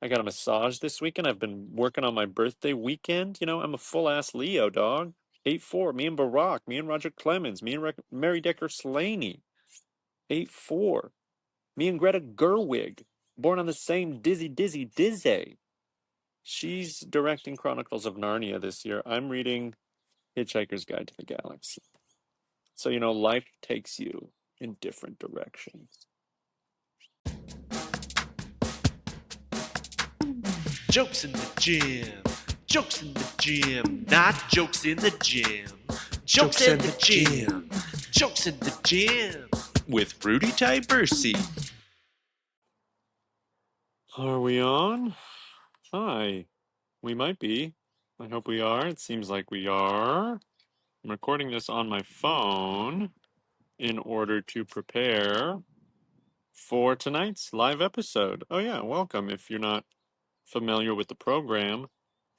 I got a massage this weekend. I've been working on my birthday weekend. I'm a full-ass Leo, dog. 8-4. Me and Barack. Me and Roger Clemens. Me and Mary Decker Slaney. 8-4. Me and Greta Gerwig. Born on the same Dizzy. She's directing Chronicles of Narnia this year. I'm reading Hitchhiker's Guide to the Galaxy. So, life takes you in different directions. Jokes in the gym. Jokes in the gym. Not jokes in the gym. Jokes in the gym. Jokes in the gym. With Rudy Tybersi. Are we on? Hi. We might be. I hope we are. It seems like we are. I'm recording this on my phone in order to prepare for tonight's live episode. Oh, yeah. Welcome. If you're not familiar with the program,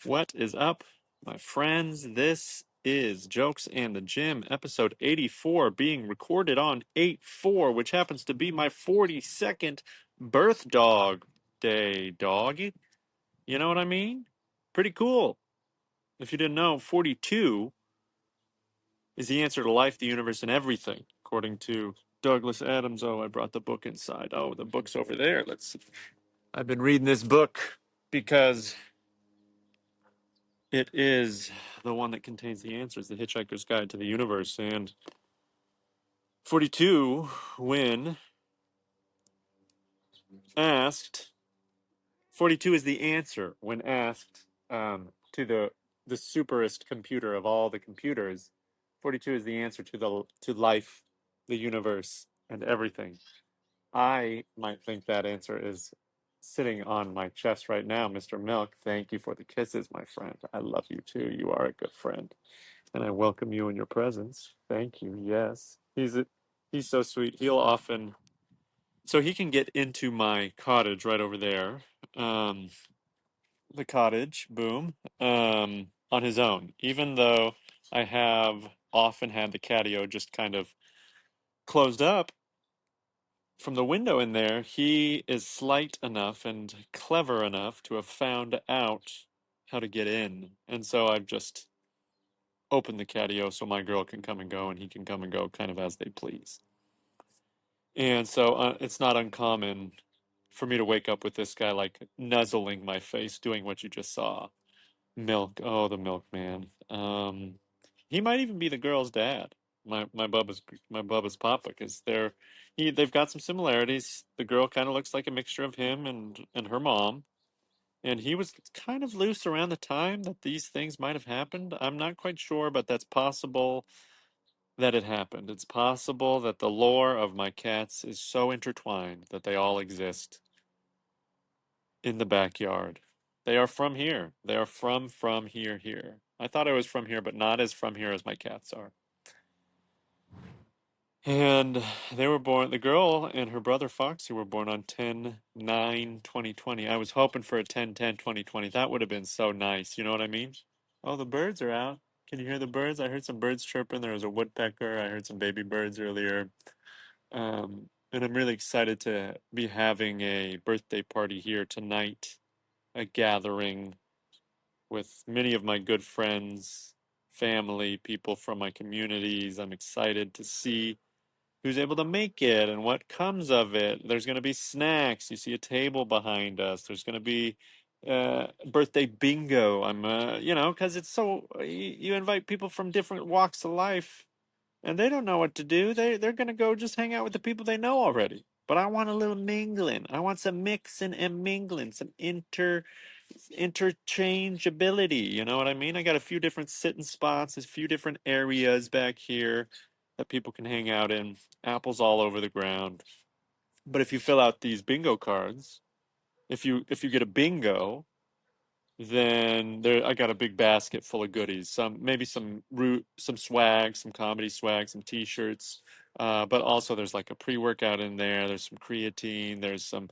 what is up, my friends? This is Jokes and the Gym, episode 84, being recorded on 8/4, which happens to be my 42nd birth dog day, doggy. You know what I mean? Pretty cool. If you didn't know, 42 is the answer to life, the universe, and everything, according to Douglas Adams. Oh, I brought the book inside. Oh, the book's over there. Let's see. I've been reading this book because it is the one that contains the answers, The Hitchhiker's Guide to the Universe. And 42, when asked, 42 is the answer when asked to the superest computer of all the computers. 42 is the answer to life, the universe, and everything. I might think that answer is sitting on my chest right now, Mr. Milk. Thank you for the kisses, my friend. I love you too. You are a good friend. And I welcome you in your presence. Thank you. Yes. He's so sweet. So he can get into my cottage right over there. The cottage, boom, on his own, even though I have often had the catio just kind of closed up from the window in there. He is slight enough and clever enough to have found out how to get in. And so I've just opened the catio so my girl can come and go and he can come and go kind of as they please. And so it's not uncommon for me to wake up with this guy like nuzzling my face, doing what you just saw. Milk. Oh, the milkman. He might even be the girl's dad. My Bubba's papa, because they've got some similarities. The girl kind of looks like a mixture of him and her mom, and he was kind of loose around the time that these things might have happened. I'm not quite sure, but that's possible that it happened. It's possible that the lore of my cats is so intertwined that they all exist in the backyard. They are from here. They are from here. I thought I was from here, but not as from here as my cats are. And they were born, the girl and her brother Foxy were born on 10/9/2020. I was hoping for a 10/10/2020. That would have been so nice. You know what I mean? Oh, the birds are out. Can you hear the birds? I heard some birds chirping. There was a woodpecker. I heard some baby birds earlier. And I'm really excited to be having a birthday party here tonight, a gathering with many of my good friends, family, people from my communities. I'm excited to see who's able to make it and what comes of it. There's going to be snacks. You see a table behind us. There's going to be birthday bingo. Because it's so, you invite people from different walks of life and they don't know what to do. They're going to go just hang out with the people they know already. But I want a little mingling. I want some mixing and mingling, some interchangeability. You know what I mean? I got a few different sitting spots, a few different areas back here that people can hang out in. Apples all over the ground. But if you fill out these bingo cards, if you get a bingo, then I got a big basket full of goodies. Some swag, some comedy swag, some T-shirts. But also there's like a pre-workout in there. There's some creatine. There's some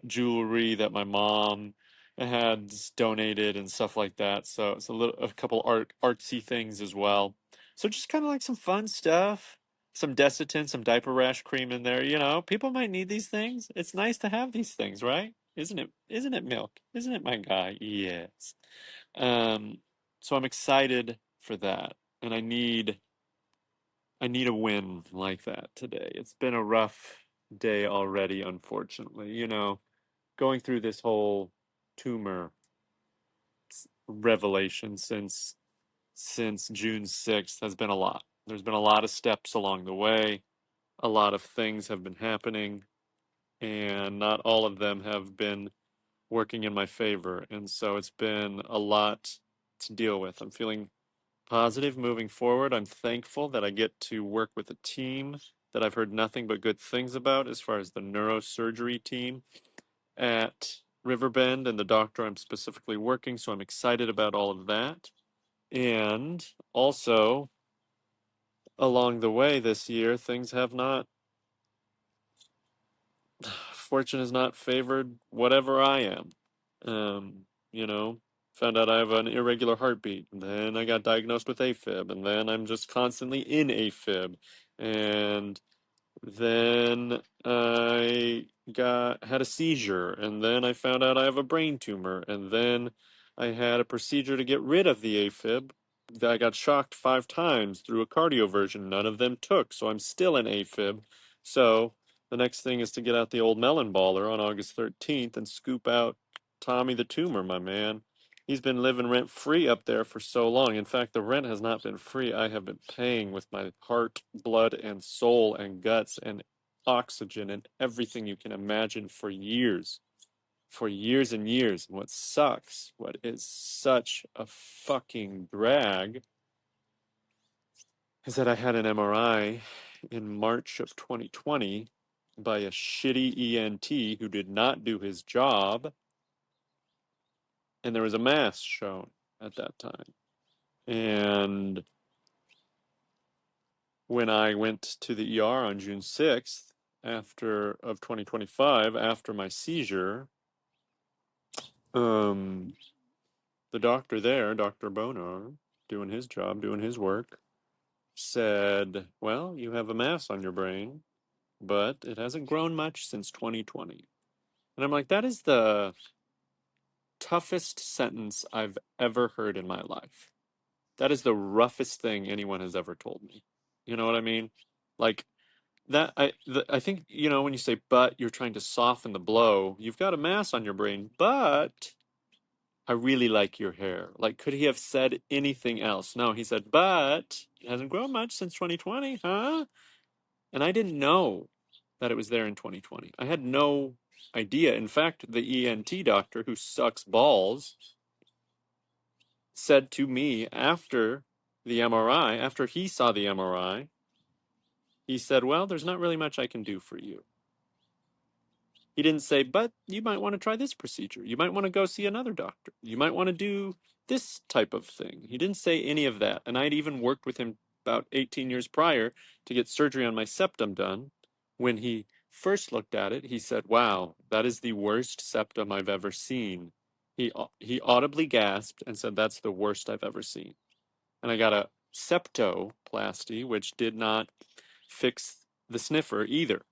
jewelry that my mom had donated and stuff like that. So it's a couple artsy things as well. So just kind of like some fun stuff. Some Desitin, some diaper rash cream in there. People might need these things. It's nice to have these things, right? Isn't it? Isn't it milk? Isn't it my guy? Yes. Um, so I'm excited for that, and I need a win like that today. It's been a rough day already, unfortunately. Going through this whole tumor revelation since June 6th has been a lot. There's been a lot of steps along the way. A lot of things have been happening, and not all of them have been working in my favor. And so it's been a lot to deal with. I'm feeling positive moving forward. I'm thankful that I get to work with a team that I've heard nothing but good things about as far as the neurosurgery team at Riverbend and the doctor I'm specifically working. So I'm excited about all of that. And also, along the way this year, things have not, fortune has not favored whatever I am. Um, you know, Found out I have an irregular heartbeat, and then I got diagnosed with AFib, and then I'm just constantly in AFib, and then I got had a seizure, and then I found out I have a brain tumor, and then I had a procedure to get rid of the AFib. I got shocked 5 times through a cardioversion. None of them took, so I'm still in AFib. So the next thing is to get out the old melon baller on August 13th and scoop out Tommy the tumor, my man. He's been living rent free up there for so long. In fact, the rent has not been free. I have been paying with my heart, blood, and soul, and guts, and oxygen, and everything you can imagine for years. For years and years. And what sucks, what is such a fucking drag, is that I had an MRI in March of 2020 by a shitty ENT who did not do his job, and there was a mass shown at that time. And when I went to the ER on June 6th of 2025 after my seizure, the doctor there, Dr. Bonar, doing his job, doing his work, said, "Well, you have a mass on your brain, but it hasn't grown much since 2020." And I'm like, that is the toughest sentence I've ever heard in my life. That is the roughest thing anyone has ever told me. You know what I mean? Like, I think, when you say "but," you're trying to soften the blow. You've got a mass on your brain, but I really like your hair. Like, could he have said anything else? No, he said, "But it hasn't grown much since 2020, huh?" And I didn't know that it was there in 2020. I had no idea. In fact, the ENT doctor, who sucks balls, said to me after the MRI, after he saw the MRI, he said, "Well, there's not really much I can do for you." He didn't say, "But you might want to try this procedure. You might want to go see another doctor. You might want to do this type of thing." He didn't say any of that. And I'd even worked with him about 18 years prior to get surgery on my septum done. When he first looked at it, he said, "Wow, that is the worst septum I've ever seen." He audibly gasped and said, "That's the worst I've ever seen." And I got a septoplasty, which did not fix the sniffer either.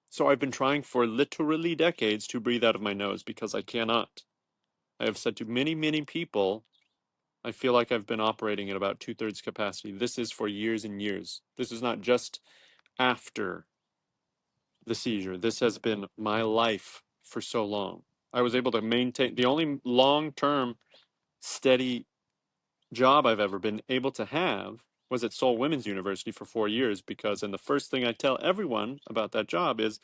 So I've been trying for literally decades to breathe out of my nose because I cannot. I have said to many, many people, I feel like I've been operating at about 2/3 capacity. This is for years and years. This is not just after the seizure. This has been my life for so long. I was able to maintain the only long-term steady job I've ever been able to have was at Seoul Women's University for 4 years because, and the first thing I tell everyone about that job is,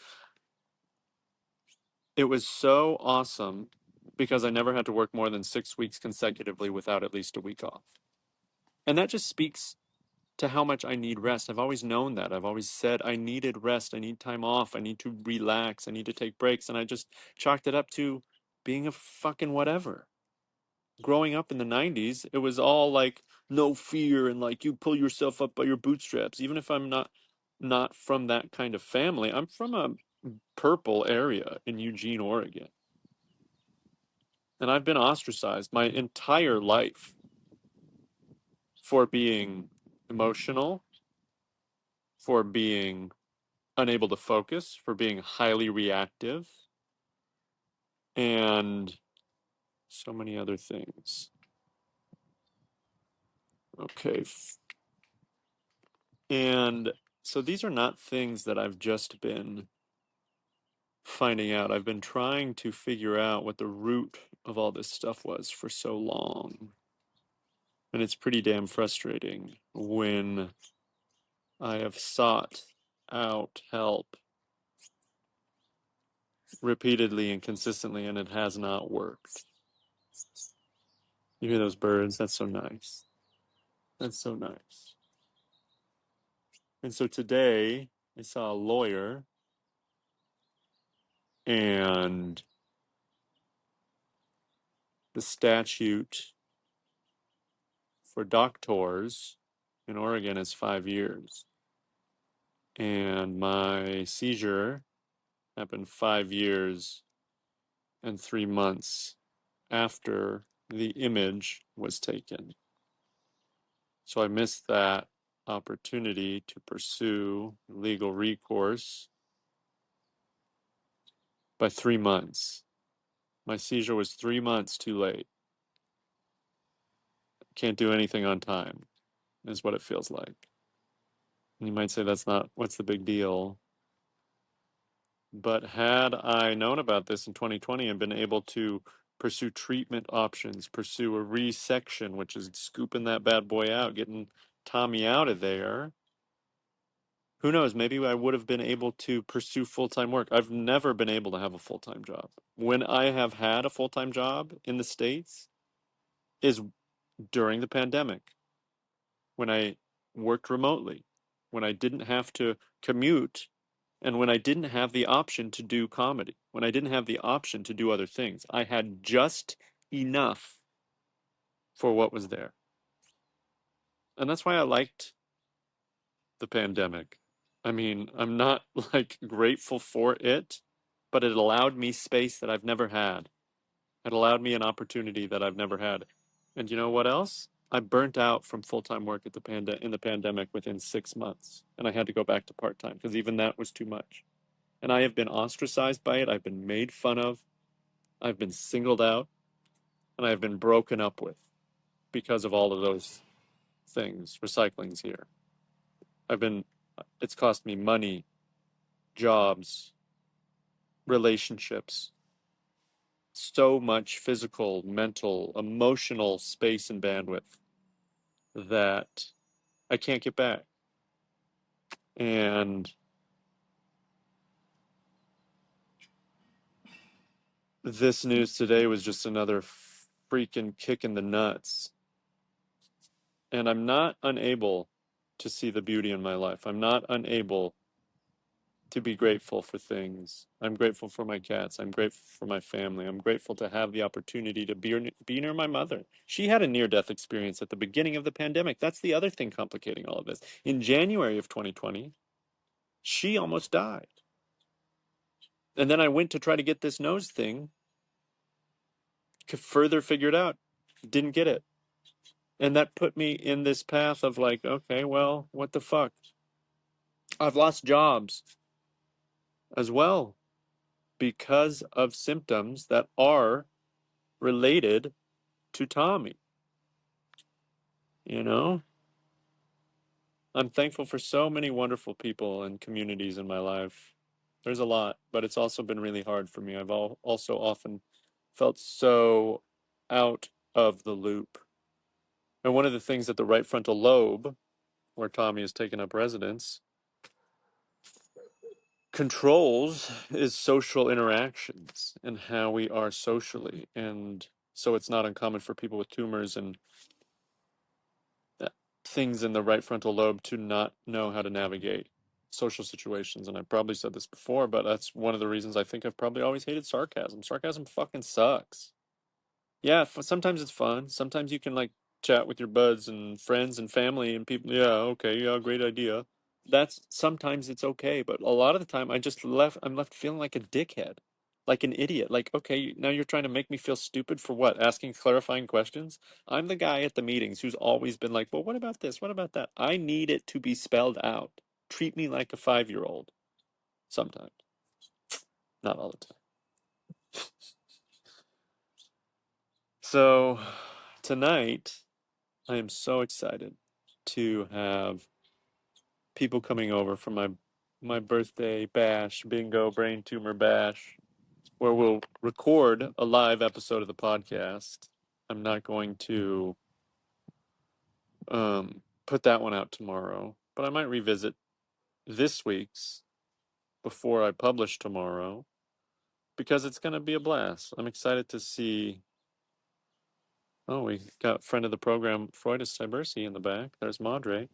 it was so awesome because I never had to work more than 6 weeks consecutively without at least a week off. And that just speaks to how much I need rest. I've always known that. I've always said I needed rest. I need time off. I need to relax. I need to take breaks. And I just chalked it up to being a fucking whatever. Growing up in the 90s, it was all like no fear and like you pull yourself up by your bootstraps. Even if I'm not from that kind of family, I'm from a purple area in Eugene, Oregon. And I've been ostracized my entire life for being emotional, for being unable to focus, for being highly reactive. and so many other things. Okay. And so these are not things that I've just been finding out. I've been trying to figure out what the root of all this stuff was for so long. And it's pretty damn frustrating when I have sought out help repeatedly and consistently and it has not worked. You hear those birds? That's so nice. That's so nice. And so today I saw a lawyer and the statute for doctors in Oregon is 5 years. And my seizure happened 5 years and 3 months after the image was taken. So I missed that opportunity to pursue legal recourse by 3 months. My seizure was 3 months too late. Can't do anything on time, is what it feels like. And you might say that's not, what's the big deal? But had I known about this in 2020 and been able to pursue treatment options, pursue a resection, which is scooping that bad boy out, getting Tommy out of there, who knows, maybe I would have been able to pursue full-time work. I've never been able to have a full-time job. When I have had a full-time job in the States is during the pandemic, when I worked remotely, when I didn't have to commute, and when I didn't have the option to do comedy, when I didn't have the option to do other things. I had just enough for what was there. And that's why I liked the pandemic. I mean, I'm not like grateful for it, but it allowed me space that I've never had. It allowed me an opportunity that I've never had. And you know what else? I burnt out from full-time work at in the pandemic within 6 months, and I had to go back to part-time because even that was too much. And I have been ostracized by it. I've been made fun of. I've been singled out, and I've been broken up with because of all of those things. Recycling's here. It's cost me money, jobs, relationships, so much physical, mental, emotional space and bandwidth that I can't get back. And this news today was just another freaking kick in the nuts. And I'm not unable to see the beauty in my life. I'm not unable to be grateful for things. I'm grateful for my cats. I'm grateful for my family. I'm grateful to have the opportunity to be near my mother. She had a near-death experience at the beginning of the pandemic. That's the other thing complicating all of this. In January of 2020, she almost died. And then I went to try to get this nose thing, further figured out, didn't get it. And that put me in this path of like, okay, well, what the fuck? I've lost jobs as well because of symptoms that are related to Tommy. You know, I'm thankful for so many wonderful people and communities in my life. There's a lot, but it's also been really hard for me. I've also often felt so out of the loop. And one of the things that the right frontal lobe, where Tommy has taken up residence, controls is social interactions and how we are socially. And so it's not uncommon for people with tumors and things in the right frontal lobe to not know how to navigate social situations. And I've probably said this before, but that's one of the reasons I think I've probably always hated sarcasm. Sarcasm fucking sucks. Yeah, sometimes it's fun. Sometimes you can like chat with your buds and friends and family and people. Yeah, okay, yeah, great idea. That's sometimes it's okay, but a lot of the time I'm left feeling like a dickhead, like an idiot. Like, okay, now you're trying to make me feel stupid for what? Asking clarifying questions? I'm the guy at the meetings who's always been like, well, what about this? What about that? I need it to be spelled out. Treat me like a 5-year-old sometimes, not all the time. So tonight, I am so excited to have people coming over for my birthday bash, bingo, brain tumor bash, where we'll record a live episode of the podcast. I'm not going to put that one out tomorrow, but I might revisit this week's before I publish tomorrow because it's going to be a blast. I'm excited to see. Oh, we got friend of the program, Freudis Tibersi, in the back. There's Madre.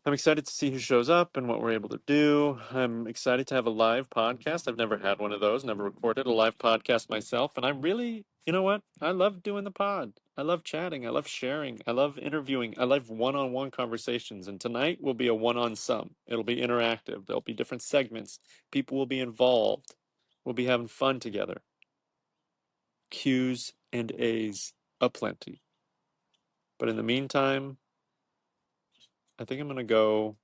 I'm excited to see who shows up and what we're able to do. I'm excited to have a live podcast. I've never had one of those, never recorded a live podcast myself. And I'm really, you know what? I love doing the pod. I love chatting. I love sharing. I love interviewing. I love one-on-one conversations. And tonight will be a one-on-some. It'll be interactive. There'll be different segments. People will be involved. We'll be having fun together. Q's and A's aplenty. But in the meantime, I think I'm going to go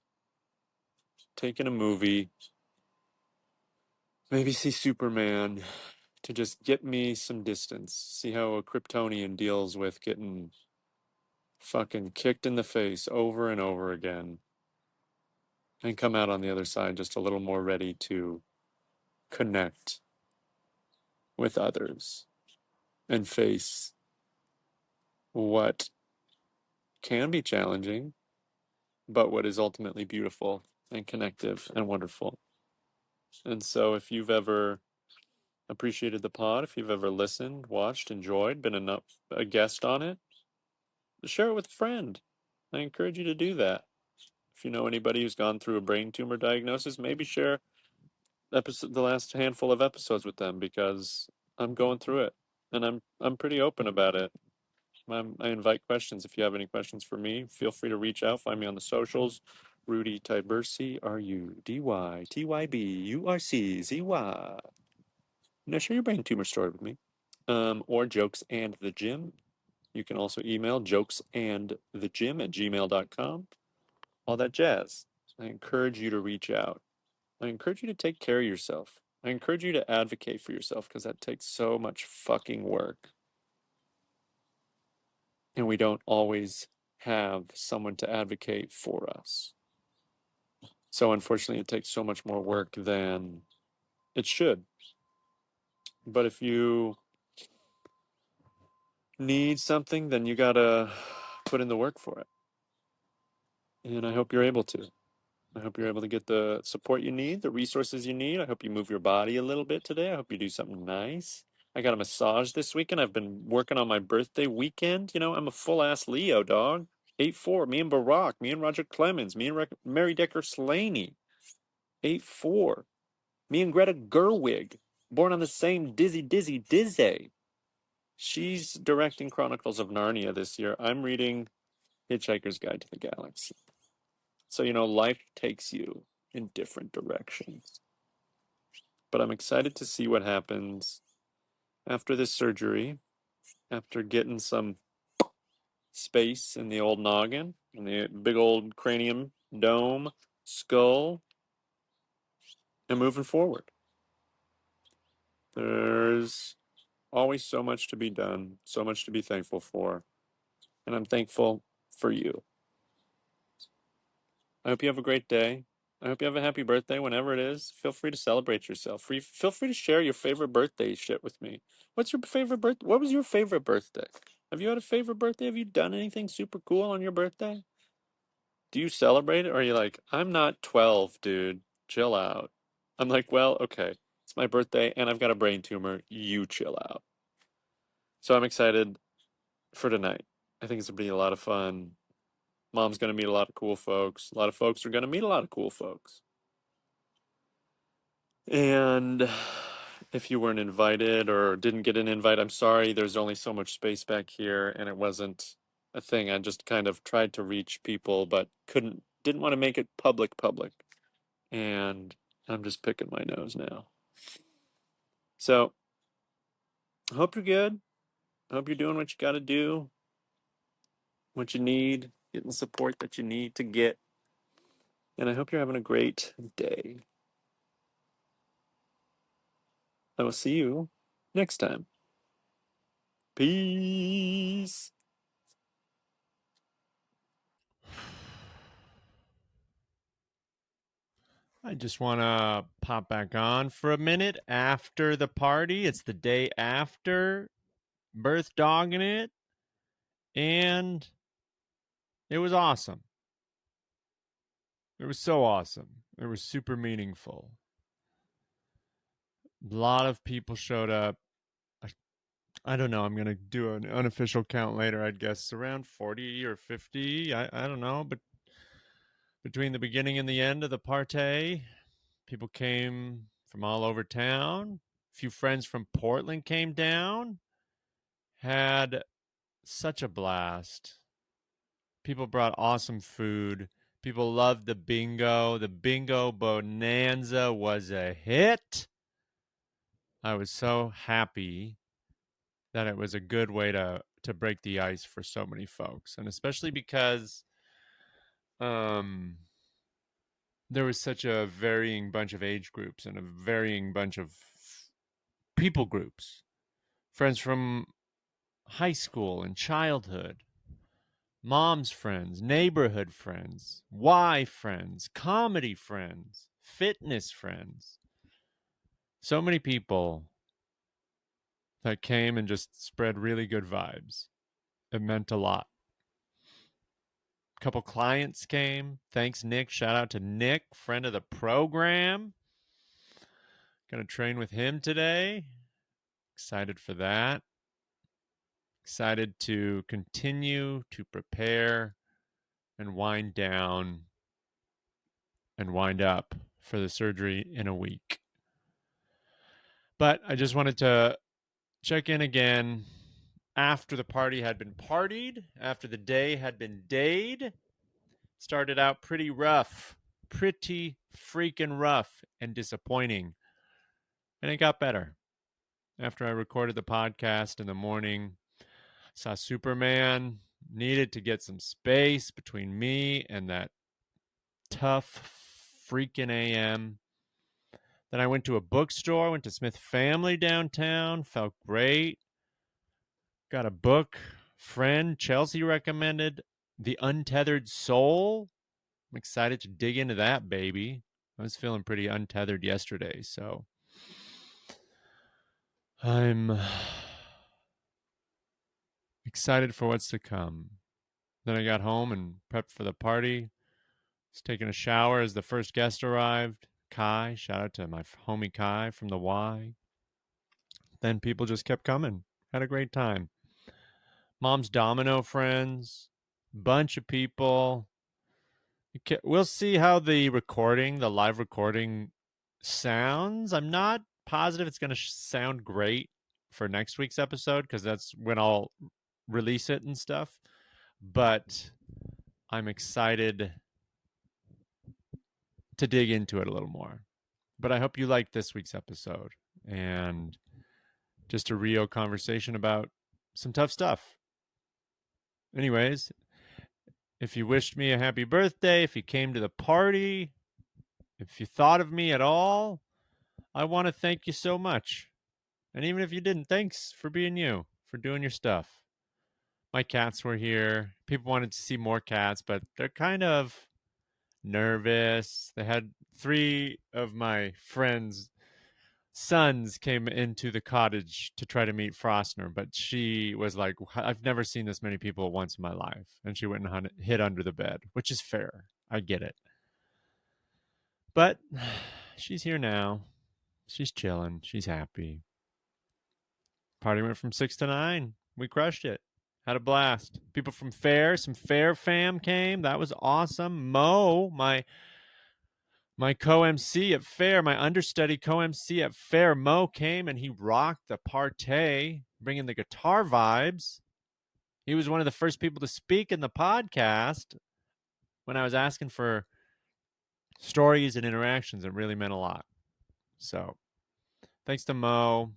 take in a movie, maybe see Superman to just get me some distance. See how a Kryptonian deals with getting fucking kicked in the face over and over again and come out on the other side just a little more ready to connect with others and face what can be challenging, but what is ultimately beautiful and connective and wonderful. And so if you've ever appreciated the pod, if you've ever listened, watched, enjoyed, been a guest on it, share it with a friend. I encourage you to do that. If you know anybody who's gone through a brain tumor diagnosis, maybe share the last handful of episodes with them because I'm going through it and I'm pretty open about it. I invite questions. If you have any questions for me, feel free to reach out. Find me on the socials. Rudy Tyburcy, RUDYTYBURCZY. Share your brain tumor story with me. Or Jokes and the Gym. You can also email jokesandthegym@gmail.com. All that jazz. I encourage you to reach out. I encourage you to take care of yourself. I encourage you to advocate for yourself because that takes so much fucking work. And we don't always have someone to advocate for us. So unfortunately, it takes so much more work than it should. But if you need something, then you gotta put in the work for it. And I hope you're able to. I hope you're able to get the support you need, the resources you need. I hope you move your body a little bit today. I hope you do something nice. I got a massage this weekend. I've been working on my birthday weekend. I'm a full-ass Leo, dog. 8-4. Me and Barack. Me and Roger Clemens. Me and Mary Decker Slaney. 8-4. Me and Greta Gerwig. Born on the same Dizzy. She's directing Chronicles of Narnia this year. I'm reading Hitchhiker's Guide to the Galaxy. So, life takes you in different directions. But I'm excited to see what happens after this surgery, after getting some space in the old noggin, in the big old cranium dome, skull, and moving forward. There's always so much to be done, so much to be thankful for. And I'm thankful for you. I hope you have a great day. I hope you have a happy birthday whenever it is. Feel free to celebrate yourself. Feel free to share your favorite birthday shit with me. What's your favorite birthday? What was your favorite birthday? Have you had a favorite birthday? Have you done anything super cool on your birthday? Do you celebrate it? Or are you like, I'm not 12, dude. Chill out. I'm like, well, okay. It's my birthday and I've got a brain tumor. You chill out. So I'm excited for tonight. I think it's going to be a lot of fun. Mom's going to meet a lot of cool folks. A lot of folks are going to meet a lot of cool folks. And if you weren't invited or didn't get an invite, I'm sorry. There's only so much space back here and it wasn't a thing. I just kind of tried to reach people, but didn't want to make it public. And I'm just picking my nose now. So I hope you're good. I hope you're doing what you got to do, what you need, getting the support that you need to get. And I hope you're having a great day. I will see you next time. Peace. I just want to pop back on for a minute after the party. It's the day after birth dogging it, and it was awesome. It was so awesome. It was super meaningful. A lot of people showed up. I don't know. I'm going to do an unofficial count later, I'd guess around 40 or 50. I don't know. But between the beginning and the end of the party, people came from all over town. A few friends from Portland came down. Had such a blast. People brought awesome food. People loved the bingo. The bingo bonanza was a hit. I was so happy that it was a good way to break the ice for so many folks, and especially because there was such a varying bunch of age groups and a varying bunch of people groups. Friends from high school and childhood, mom's friends, neighborhood friends, Y friends, comedy friends, fitness friends. So many people that came and just spread really good vibes. It meant a lot. A couple clients came. Thanks, Nick. Shout out to Nick, friend of the program. Gonna train with him today. Excited for that. Excited to continue to prepare and wind down and wind up for the surgery in a week. But I just wanted to check in again after the party had been partied, after the day had been dayed. Started out pretty rough, pretty freaking rough and disappointing. And it got better. After I recorded the podcast in the morning, saw Superman, needed to get some space between me and that tough freaking AM. Then I went to a bookstore, went to Smith Family downtown, felt great. Got a book, friend Chelsea recommended, The Untethered Soul. I'm excited to dig into that baby. I was feeling pretty untethered yesterday, so I'm excited for what's to come. Then I got home and prepped for the party. Was taking a shower as the first guest arrived. Kai, shout out to my homie Kai from the Y. Then people just kept coming. Had a great time. Mom's domino friends, bunch of people. We'll see how the live recording sounds. I'm not positive it's going to sound great for next week's episode because that's when I'll release it and stuff. But I'm excited to dig into it a little more. But I hope you liked this week's episode and just a real conversation about some tough stuff. Anyways, if you wished me a happy birthday, if you came to the party, if you thought of me at all, I want to thank you so much. And even if you didn't, thanks for being you, for doing your stuff. My cats were here. People wanted to see more cats, but they're kind of nervous. They had 3 of my friends' sons came into the cottage to try to meet Frostner, but she was like, I've never seen this many people at once in my life. And she went and hid under the bed, which is fair. I get it. But she's here now. She's chilling. She's happy. Party went from 6 to 9. We crushed it. Had a blast. People from Fair, some Fair fam came. That was awesome. Mo, my co-MC at Fair, my understudy co-MC at Fair, Mo came and he rocked the partay, bringing the guitar vibes. He was one of the first people to speak in the podcast when I was asking for stories and interactions. It really meant a lot. So thanks to Mo.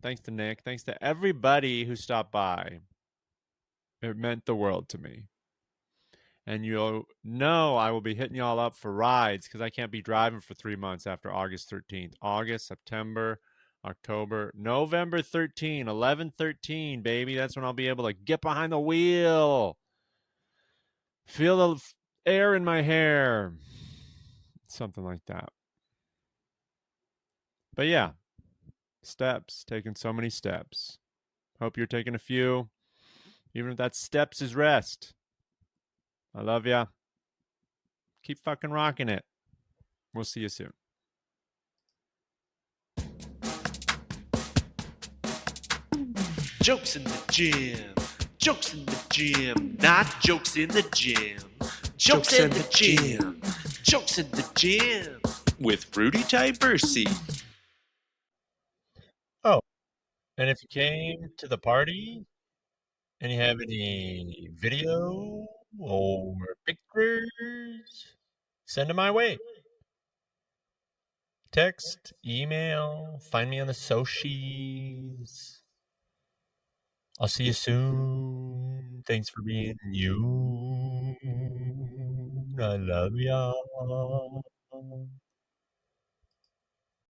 Thanks to Nick. Thanks to everybody who stopped by. It meant the world to me. And you'll know I will be hitting y'all up for rides because I can't be driving for 3 months after August 13th. August, September, November 13, 11/13, baby. That's when I'll be able to get behind the wheel. Feel the air in my hair. Something like that. But yeah, steps, taking so many steps. Hope you're taking a few, even if that steps is rest. I love ya. Keep fucking rocking it. We'll see you soon. Jokes in the gym. Jokes in the gym. Not jokes in the gym. Jokes in the gym. Jokes in the gym. With Rudy Tybersi. Oh, and if you came to the party and you have any video or pictures, send them my way. Text, email, find me on the socials. I'll see you soon. Thanks for being you. I love y'all.